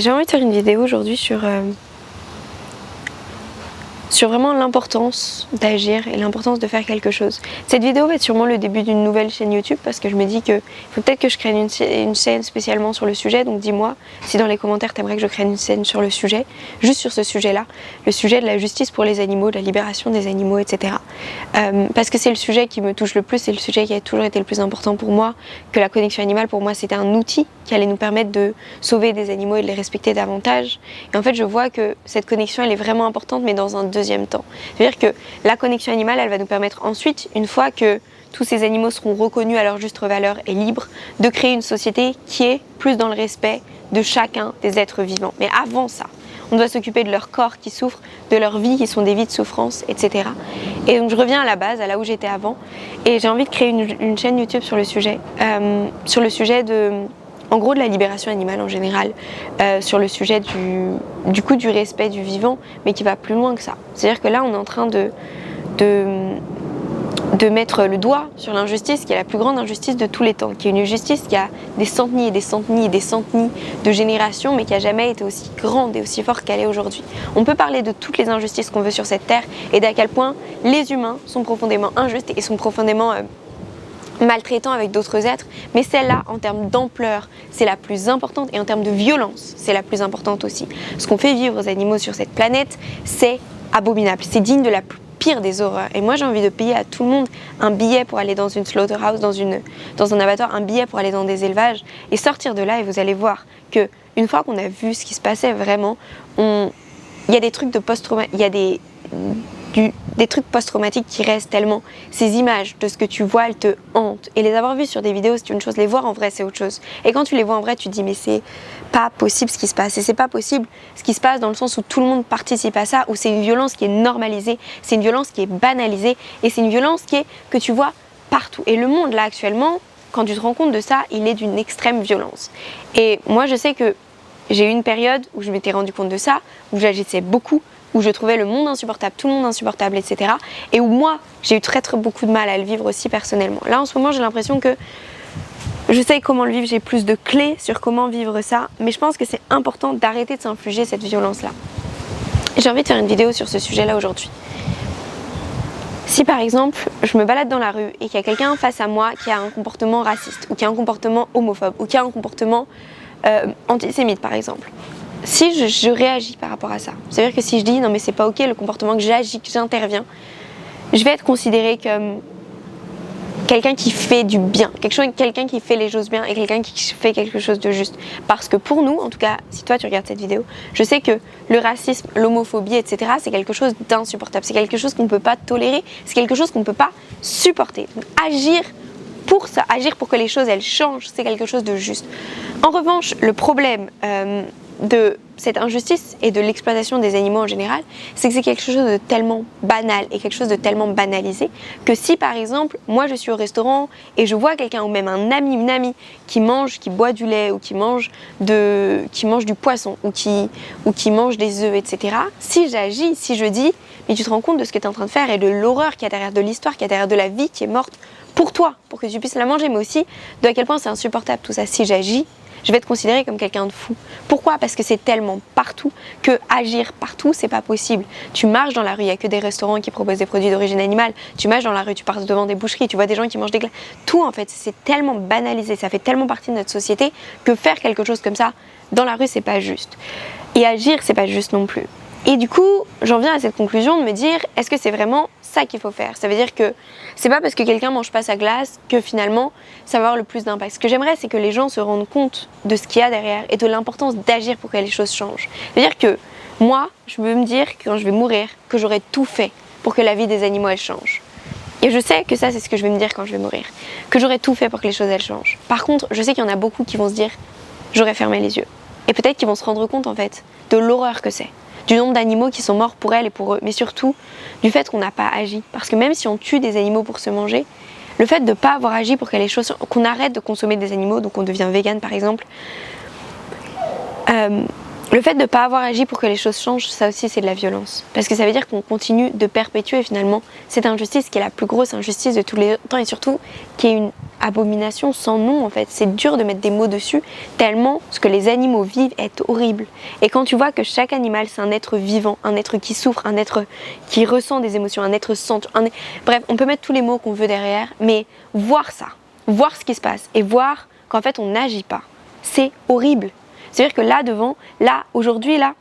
j'ai envie de faire une vidéo aujourd'hui sur vraiment l'importance d'agir et l'importance de faire quelque chose. Cette vidéo va être sûrement le début d'une nouvelle chaîne YouTube parce que je me dis qu'il faut peut-être que je crée une chaîne spécialement sur le sujet. Donc dis-moi si dans les commentaires t'aimerais que je crée une chaîne sur le sujet, juste sur ce sujet-là, le sujet de la justice pour les animaux, de la libération des animaux, etc. Parce que c'est le sujet qui me touche le plus, c'est le sujet qui a toujours été le plus important pour moi, que la connexion animale pour moi c'était un outil qui allait nous permettre de sauver des animaux et de les respecter davantage. Et en fait je vois que cette connexion elle est vraiment importante mais dans un deuxième temps. C'est-à-dire que la connexion animale, elle va nous permettre ensuite, une fois que tous ces animaux seront reconnus à leur juste valeur et libres, de créer une société qui est plus dans le respect de chacun des êtres vivants. Mais avant ça, on doit s'occuper de leur corps qui souffre, de leur vie qui sont des vies de souffrance, etc. Et donc je reviens à la base, à là où j'étais avant, et j'ai envie de créer une chaîne YouTube sur le sujet de... En gros, de la libération animale en général, sur le sujet du respect du vivant, mais qui va plus loin que ça. C'est-à-dire que là, on est en train de mettre le doigt sur l'injustice, qui est la plus grande injustice de tous les temps, qui est une justice qui a des centenies et des centenies et des centenies de générations, mais qui n'a jamais été aussi grande et aussi forte qu'elle est aujourd'hui. On peut parler de toutes les injustices qu'on veut sur cette terre, et d'à quel point les humains sont profondément injustes et sont profondément... maltraitant avec d'autres êtres, mais celle-là, en termes d'ampleur, c'est la plus importante, et en termes de violence, c'est la plus importante aussi. Ce qu'on fait vivre aux animaux sur cette planète, c'est abominable, c'est digne de la pire des horreurs. Et moi, j'ai envie de payer à tout le monde un billet pour aller dans une slaughterhouse, dans un abattoir, un billet pour aller dans des élevages, et sortir de là, et vous allez voir que une fois qu'on a vu ce qui se passait vraiment, il y a des trucs de post-traumatisme, il y a des trucs post-traumatiques qui restent tellement. Ces images de ce que tu vois, elles te hantent. Et les avoir vues sur des vidéos, c'est une chose. Les voir en vrai, c'est autre chose. Et quand tu les vois en vrai, tu te dis, mais c'est pas possible ce qui se passe. Et c'est pas possible ce qui se passe dans le sens où tout le monde participe à ça, où c'est une violence qui est normalisée, c'est une violence qui est banalisée, et c'est une violence que tu vois partout. Et le monde, là, actuellement, quand tu te rends compte de ça, il est d'une extrême violence. Et moi, je sais que j'ai eu une période où je m'étais rendu compte de ça, où j'agissais beaucoup, où je trouvais le monde insupportable, tout le monde insupportable, etc. Et où moi, j'ai eu très beaucoup de mal à le vivre aussi personnellement. Là, en ce moment, j'ai l'impression que je sais comment le vivre, j'ai plus de clés sur comment vivre ça, mais je pense que c'est important d'arrêter de s'infliger cette violence-là. J'ai envie de faire une vidéo sur ce sujet-là aujourd'hui. Si par exemple, je me balade dans la rue et qu'il y a quelqu'un face à moi qui a un comportement raciste, ou qui a un comportement homophobe, ou qui a un comportement antisémite par exemple, si je réagis par rapport à ça, c'est-à-dire que si je dis non mais c'est pas ok le comportement, que j'agis, que j'interviens, je vais être considérée comme quelqu'un qui fait du bien, quelqu'un qui fait les choses bien et quelqu'un qui fait quelque chose de juste. Parce que pour nous, en tout cas, si toi tu regardes cette vidéo, je sais que le racisme, l'homophobie, etc. c'est quelque chose d'insupportable, c'est quelque chose qu'on ne peut pas tolérer, c'est quelque chose qu'on ne peut pas supporter. Donc agir pour ça, agir pour que les choses elles changent, c'est quelque chose de juste. En revanche, le problème de cette injustice et de l'exploitation des animaux en général, c'est que c'est quelque chose de tellement banal et quelque chose de tellement banalisé que si par exemple, moi je suis au restaurant et je vois quelqu'un ou même un ami, une amie qui boit du lait ou qui mange du poisson ou qui mange des œufs, etc. Si j'agis, si je dis, mais tu te rends compte de ce que tu es en train de faire et de l'horreur qu'il y a derrière, de l'histoire qu'il y a derrière, de la vie qui est morte pour toi, pour que tu puisses la manger, mais aussi de à quel point c'est insupportable tout ça. Si j'agis, je vais être considérée comme quelqu'un de fou. Pourquoi ? Parce que c'est tellement partout que agir partout, c'est pas possible. Tu marches dans la rue, il n'y a que des restaurants qui proposent des produits d'origine animale. Tu marches dans la rue, tu passes devant des boucheries, tu vois des gens qui mangent des glaces. Tout en fait, c'est tellement banalisé, ça fait tellement partie de notre société que faire quelque chose comme ça dans la rue, c'est pas juste. Et agir, c'est pas juste non plus. Et du coup, j'en viens à cette conclusion de me dire, est-ce que c'est vraiment ça qu'il faut faire ? Ça veut dire que c'est pas parce que quelqu'un mange pas sa glace que finalement ça va avoir le plus d'impact. Ce que j'aimerais, c'est que les gens se rendent compte de ce qu'il y a derrière et de l'importance d'agir pour que les choses changent. C'est-à-dire que moi, je veux me dire que quand je vais mourir, que j'aurai tout fait pour que la vie des animaux elle change. Et je sais que ça, c'est ce que je vais me dire quand je vais mourir, que j'aurai tout fait pour que les choses elles changent. Par contre, je sais qu'il y en a beaucoup qui vont se dire, j'aurais fermé les yeux. Et peut-être qu'ils vont se rendre compte en fait de l'horreur que c'est. Du nombre d'animaux qui sont morts pour elles et pour eux, mais surtout du fait qu'on n'a pas agi. Parce que même si on tue des animaux pour se manger, le fait de ne pas avoir agi pour que les choses, qu'on arrête de consommer des animaux, donc on devient vegan par exemple, Le fait de ne pas avoir agi pour que les choses changent, ça aussi c'est de la violence. Parce que ça veut dire qu'on continue de perpétuer finalement cette injustice qui est la plus grosse injustice de tous les temps et surtout qui est une abomination sans nom en fait. C'est dur de mettre des mots dessus tellement ce que les animaux vivent est horrible. Et quand tu vois que chaque animal c'est un être vivant, un être qui souffre, un être qui ressent des émotions, un être sentient, bref on peut mettre tous les mots qu'on veut derrière, mais voir ça, voir ce qui se passe et voir qu'en fait on n'agit pas, c'est horrible. C'est-à-dire que là devant, là aujourd'hui là,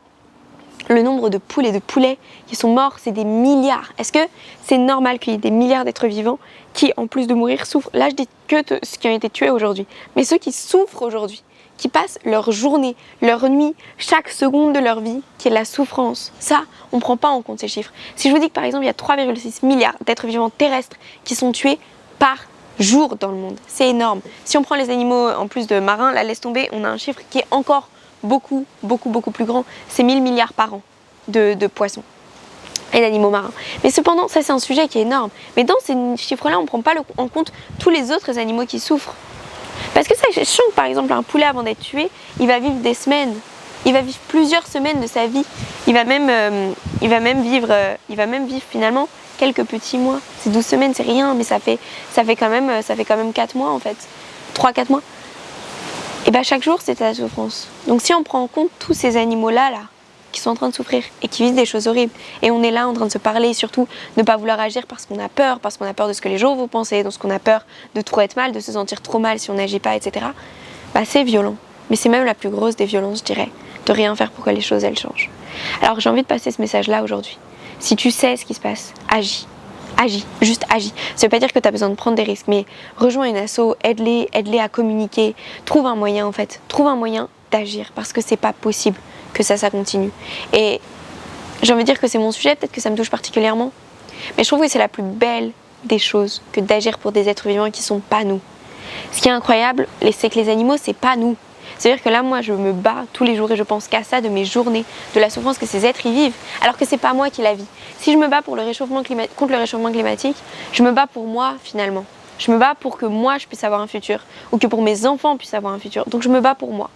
le nombre de poules et de poulets qui sont morts, c'est des milliards. Est-ce que c'est normal qu'il y ait des milliards d'êtres vivants qui, en plus de mourir, souffrent? Là, je dis que ceux qui ont été tués aujourd'hui. Mais ceux qui souffrent aujourd'hui, qui passent leur journée, leur nuit, chaque seconde de leur vie, qui est la souffrance. Ça, on ne prend pas en compte ces chiffres. Si je vous dis que par exemple, il y a 3,6 milliards d'êtres vivants terrestres qui sont tués par jour dans le monde, c'est énorme. Si on prend les animaux en plus de marins, là laisse tomber, on a un chiffre qui est encore beaucoup plus grand, c'est 1000 milliards par an de poissons et d'animaux marins. Mais cependant, ça c'est un sujet qui est énorme. Mais dans ces chiffres-là, on ne prend pas en compte tous les autres animaux qui souffrent. Parce que ça, je sens que par exemple, un poulet avant d'être tué, il va vivre des semaines, il va vivre plusieurs semaines de sa vie, il va même vivre finalement quelques petits mois. Ces 12 semaines, c'est rien, mais ça fait quand même 4 mois en fait, 3-4 mois. Et bien chaque jour, c'est la souffrance. Donc si on prend en compte tous ces animaux-là, qui sont en train de souffrir et qui vivent des choses horribles, et on est là en train de se parler, et surtout ne pas vouloir agir parce qu'on a peur de ce que les gens vont penser, parce qu'on a peur de trop être mal, de se sentir trop mal si on n'agit pas, etc. Bah c'est violent. Mais c'est même la plus grosse des violences, je dirais, de rien faire pour que les choses, elles changent. Alors j'ai envie de passer ce message-là aujourd'hui. Si tu sais ce qui se passe, agis. Agis, juste agis. Ça veut pas dire que tu as besoin de prendre des risques, mais rejoins une asso, aide-les à communiquer. Trouve un moyen en fait, trouve un moyen d'agir parce que c'est pas possible que ça continue. Et j'ai envie de dire que c'est mon sujet, peut-être que ça me touche particulièrement, mais je trouve que c'est la plus belle des choses que d'agir pour des êtres vivants qui sont pas nous. Ce qui est incroyable, c'est que les animaux, c'est pas nous. C'est-à-dire que là, moi, je me bats tous les jours et je pense qu'à ça de mes journées, de la souffrance que ces êtres y vivent, alors que c'est pas moi qui la vis. Si je me bats pour contre le réchauffement climatique, je me bats pour moi finalement. Je me bats pour que moi je puisse avoir un futur, ou que pour mes enfants puissent avoir un futur. Donc je me bats pour moi.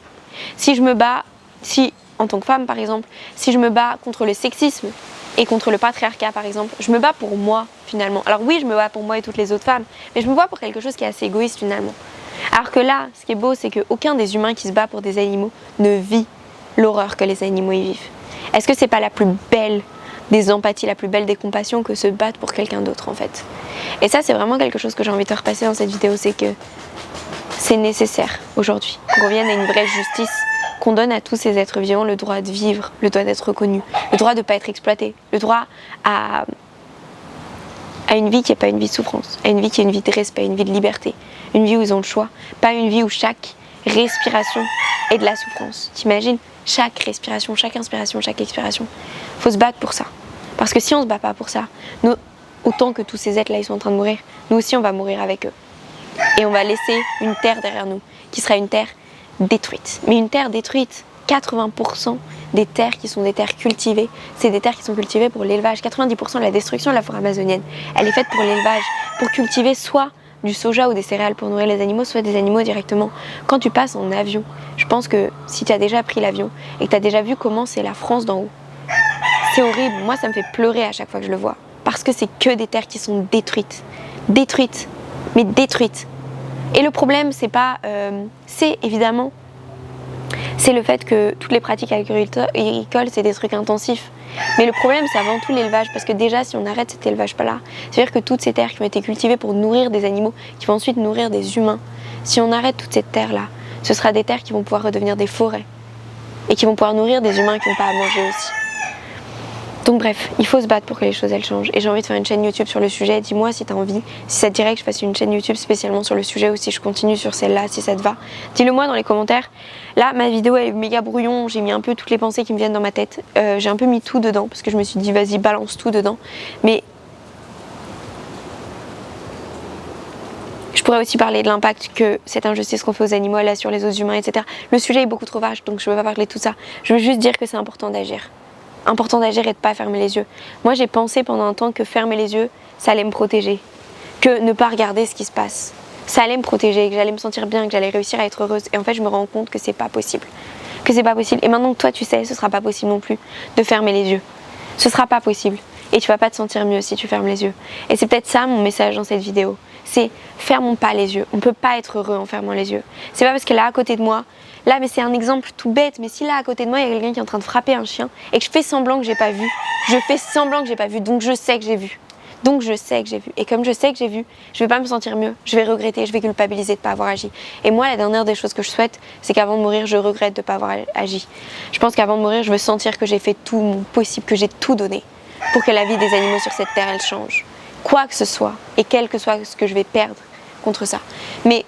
En tant que femme par exemple, si je me bats contre le sexisme et contre le patriarcat par exemple, je me bats pour moi finalement. Alors oui, je me bats pour moi et toutes les autres femmes, mais je me bats pour quelque chose qui est assez égoïste finalement. Alors que là, ce qui est beau, c'est qu'aucun des humains qui se bat pour des animaux ne vit l'horreur que les animaux y vivent. Est-ce que c'est pas la plus belle des empathies, la plus belle des compassions que se battre pour quelqu'un d'autre en fait? Et ça, c'est vraiment quelque chose que j'ai envie de te repasser dans cette vidéo, c'est que c'est nécessaire aujourd'hui qu'on revienne à une vraie justice, qu'on donne à tous ces êtres vivants le droit de vivre, le droit d'être reconnu, le droit de ne pas être exploité, le droit à une vie qui n'est pas une vie de souffrance, à une vie qui est une vie de respect, une vie de liberté, une vie où ils ont le choix, pas une vie où chaque respiration est de la souffrance. T'imagines? Chaque respiration, chaque inspiration, chaque expiration. Faut se battre pour ça. Parce que si on se bat pas pour ça, nous, autant que tous ces êtres-là ils sont en train de mourir, nous aussi on va mourir avec eux. Et on va laisser une terre derrière nous, qui sera une terre détruite. Mais une terre détruite, 80% des terres qui sont des terres cultivées, c'est des terres qui sont cultivées pour l'élevage. 90% de la destruction de la forêt amazonienne, elle est faite pour l'élevage, pour cultiver soit du soja ou des céréales pour nourrir les animaux, soit des animaux directement. Quand tu passes en avion, je pense que si tu as déjà pris l'avion et que tu as déjà vu comment c'est la France d'en haut, c'est horrible. Moi, ça me fait pleurer à chaque fois que je le vois. Parce que c'est que des terres qui sont détruites. Détruites. Mais détruites. Et le problème, c'est pas... c'est évidemment... C'est le fait que toutes les pratiques agricoles, c'est des trucs intensifs. Mais le problème, c'est avant tout l'élevage. Parce que déjà, si on arrête cet élevage-là, c'est-à-dire que toutes ces terres qui ont été cultivées pour nourrir des animaux, qui vont ensuite nourrir des humains, si on arrête toute cette terre-là, ce sera des terres qui vont pouvoir redevenir des forêts. Et qui vont pouvoir nourrir des humains qui n'ont pas à manger aussi. Donc bref, il faut se battre pour que les choses elles changent. Et j'ai envie de faire une chaîne YouTube sur le sujet. Dis-moi si t'as envie, si ça te dirait que je fasse une chaîne YouTube spécialement sur le sujet ou si je continue sur celle-là, si ça te va. Dis-le moi dans les commentaires. Là, ma vidéo est méga brouillon, j'ai mis un peu toutes les pensées qui me viennent dans ma tête. J'ai un peu mis tout dedans parce que je me suis dit vas-y balance tout dedans. Mais je pourrais aussi parler de l'impact que cette injustice qu'on fait aux animaux elle a sur les autres humains, etc. Le sujet est beaucoup trop vaste donc je ne veux pas parler de tout ça. Je veux juste dire que c'est important d'agir. Important d'agir et de ne pas fermer les yeux. Moi j'ai pensé pendant un temps que fermer les yeux ça allait me protéger, que ne pas regarder ce qui se passe ça allait me protéger, que j'allais me sentir bien, que j'allais réussir à être heureuse et en fait je me rends compte que c'est pas possible, que c'est pas possible. Et maintenant que toi tu sais, ce sera pas possible non plus de fermer les yeux. Ce sera pas possible. Et tu vas pas te sentir mieux si tu fermes les yeux. Et c'est peut-être ça mon message dans cette vidéo. C'est fermons pas les yeux. On peut pas être heureux en fermant les yeux. C'est pas parce que là à côté de moi, là mais c'est un exemple tout bête, mais si là à côté de moi il y a quelqu'un qui est en train de frapper un chien et que je fais semblant que j'ai pas vu, je fais semblant que j'ai pas vu, donc je sais que j'ai vu. Donc je sais que j'ai vu. Et comme je sais que j'ai vu, je vais pas me sentir mieux. Je vais regretter, je vais culpabiliser de pas avoir agi. Et moi, la dernière des choses que je souhaite, c'est qu'avant de mourir, je regrette de pas avoir agi. Je pense qu'avant de mourir, je veux sentir que j'ai fait tout mon possible, que j'ai tout donné pour que la vie des animaux sur cette terre, elle change. Quoi que ce soit, et quel que soit ce que je vais perdre contre ça. Mais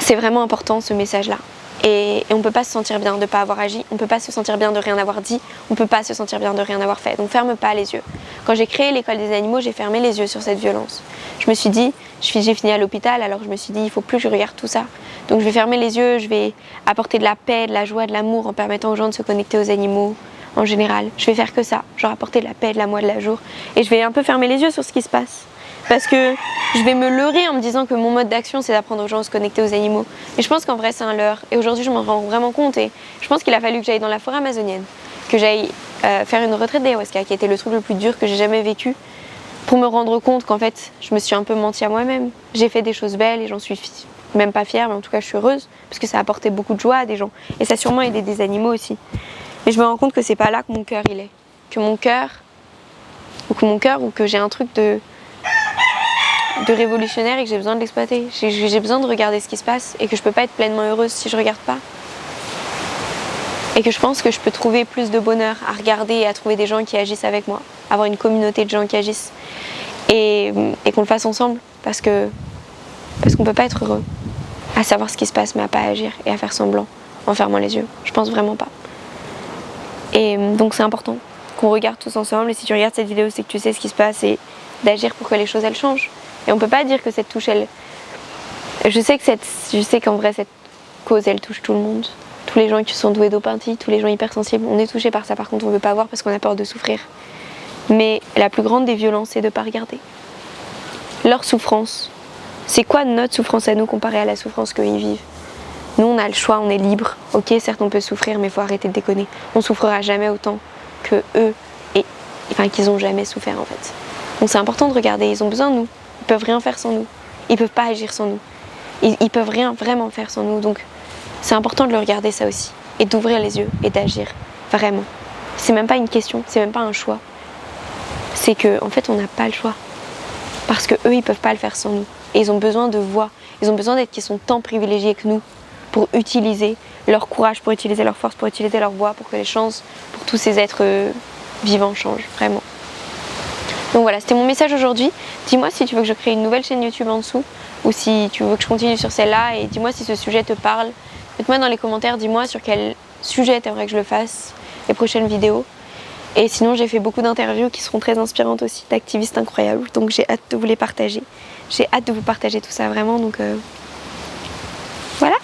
c'est vraiment important ce message-là. Et on ne peut pas se sentir bien de ne pas avoir agi, on ne peut pas se sentir bien de rien avoir dit, on ne peut pas se sentir bien de rien avoir fait. Donc ferme pas les yeux. Quand j'ai créé l'école des animaux, j'ai fermé les yeux sur cette violence. Je me suis dit, j'ai fini à l'hôpital, alors je me suis dit, il ne faut plus que je regarde tout ça. Donc je vais fermer les yeux, je vais apporter de la paix, de la joie, de l'amour en permettant aux gens de se connecter aux animaux en général. Je vais faire que ça, genre apporter de la paix, de la joie, de la joie. Et je vais un peu fermer les yeux sur ce qui se passe. Parce que je vais me leurrer en me disant que mon mode d'action c'est d'apprendre aux gens à se connecter aux animaux. Mais je pense qu'en vrai c'est un leurre. Et aujourd'hui je m'en rends vraiment compte. Et je pense qu'il a fallu que j'aille dans la forêt amazonienne, que j'aille faire une retraite d'ayahuasca, qui était le truc le plus dur que j'ai jamais vécu, pour me rendre compte qu'en fait je me suis un peu menti à moi-même. J'ai fait des choses belles et j'en suis même pas fière, mais en tout cas je suis heureuse parce que ça a apporté beaucoup de joie à des gens. Et ça a sûrement aidé des animaux aussi. Mais je me rends compte que c'est pas là que mon cœur il est. Que mon cœur, ou que j'ai un truc de révolutionnaire et que j'ai besoin de l'exploiter. J'ai besoin de regarder ce qui se passe et que je peux pas être pleinement heureuse si je regarde pas. Et que je pense que je peux trouver plus de bonheur à regarder et à trouver des gens qui agissent avec moi, avoir une communauté de gens qui agissent et qu'on le fasse ensemble parce qu'on peut pas être heureux à savoir ce qui se passe mais à pas agir et à faire semblant en fermant les yeux. Je pense vraiment pas. Et donc c'est important qu'on regarde tous ensemble et si tu regardes cette vidéo c'est que tu sais ce qui se passe et d'agir pour que les choses elles changent. Et on peut pas dire que cette touche, je sais qu'en vrai cette cause elle touche tout le monde. Tous les gens qui sont doués d'opathie, tous les gens hypersensibles, on est touchés par ça. Par contre on veut pas voir parce qu'on a peur de souffrir. Mais la plus grande des violences c'est de pas regarder. Leur souffrance, c'est quoi notre souffrance à nous comparée à la souffrance qu'eux ils vivent? Nous on a le choix, on est libre. Ok certes on peut souffrir mais faut arrêter de déconner. On souffrira jamais autant que eux qu'ils ont jamais souffert en fait. Donc c'est important de regarder, ils ont besoin de nous. Ils peuvent rien faire sans nous. Ils peuvent pas agir sans nous. Ils peuvent rien vraiment faire sans nous. Donc c'est important de le regarder ça aussi. Et d'ouvrir les yeux et d'agir. Vraiment. C'est même pas une question, c'est même pas un choix. C'est que en fait on n'a pas le choix. Parce que eux ils peuvent pas le faire sans nous. Et ils ont besoin de voix. Ils ont besoin d'être qui sont tant privilégiés que nous pour utiliser leur courage, pour utiliser leur force, pour utiliser leur voix, pour que les chances pour tous ces êtres vivants changent. Vraiment. Donc voilà, c'était mon message aujourd'hui. Dis-moi si tu veux que je crée une nouvelle chaîne YouTube en dessous ou si tu veux que je continue sur celle-là et dis-moi si ce sujet te parle. Mets-moi dans les commentaires, dis-moi sur quel sujet tu aimerais que je le fasse, les prochaines vidéos. Et sinon, j'ai fait beaucoup d'interviews qui seront très inspirantes aussi, d'activistes incroyables. Donc j'ai hâte de vous les partager. J'ai hâte de vous partager tout ça vraiment. Donc voilà.